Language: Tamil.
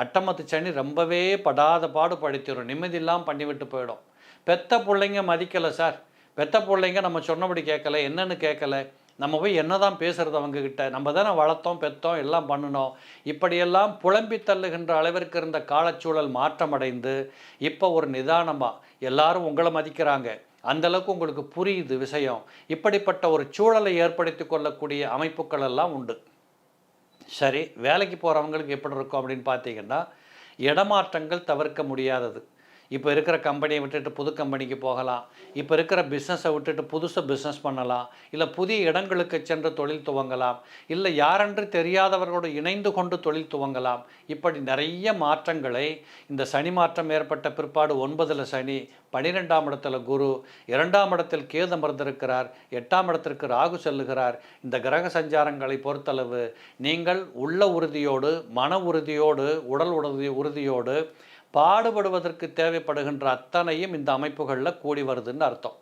அட்டமத்து சனி ரொம்பவே படாத பாடு படுத்திடும். நிம்மதி இல்லாமல் பண்ணிவிட்டு போயிடும். பெத்த பிள்ளைங்க மதிக்கலை சார். பெத்த பிள்ளைங்க நம்ம சொன்னபடி கேட்கல, என்னன்னு கேட்கல. நம்ம போய் என்ன தான் பேசுறது அவங்கக்கிட்ட? நம்ம தானே வளர்த்தோம், பெத்தோம், எல்லாம் பண்ணினோம். இப்படியெல்லாம் புலம்பி தள்ளுகின்ற அளவிற்கு இருந்த காலச்சூழல் மாற்றமடைந்து, இப்போ ஒரு நிதானமாக எல்லாரும் உங்களை மதிக்கிறாங்க. அந்தளவுக்கு உங்களுக்கு புரியுது விஷயம். இப்படிப்பட்ட ஒரு சூழலை ஏற்படுத்தி கொள்ளக்கூடிய அமைப்புகள் எல்லாம் உண்டு. சரி, வேலைக்கு போகிறவங்களுக்கு எப்படி இருக்கும் அப்படின்னு பார்த்தீங்கன்னா, இடமாற்றங்கள் தவிர்க்க முடியாதது. இப்போ இருக்கிற கம்பெனியை விட்டுட்டு புது கம்பெனிக்கு போகலாம். இப்போ இருக்கிற பிஸ்னஸை விட்டுட்டு புதுசாக பிஸ்னஸ் பண்ணலாம். இல்லை புதிய இடங்களுக்கு சென்று தொழில் துவங்கலாம். இல்லை யாரென்று தெரியாதவர்களோடு இணைந்து கொண்டு தொழில் துவங்கலாம். இப்படி நிறைய மாற்றங்களை இந்த சனி மாற்றம் ஏற்பட்ட பிற்பாடு 9ல் சனி, 12ஆம் இடத்துல குரு, 2ஆம் இடத்தில் கேது அமர்ந்திருக்கிறார், 8ஆம் இடத்திற்கு ராகு செல்லுகிறார். இந்த கிரக சஞ்சாரங்களை பொறுத்தளவு நீங்கள் உள்ள உறுதியோடு, மன உறுதியோடு, உடல் உறுதியோடு பாடுபடுவதற்கு தேவைப்படுகின்ற அத்தனையும் இந்த அமைப்புகளில் கூடி வருதுன்னு அர்த்தம்.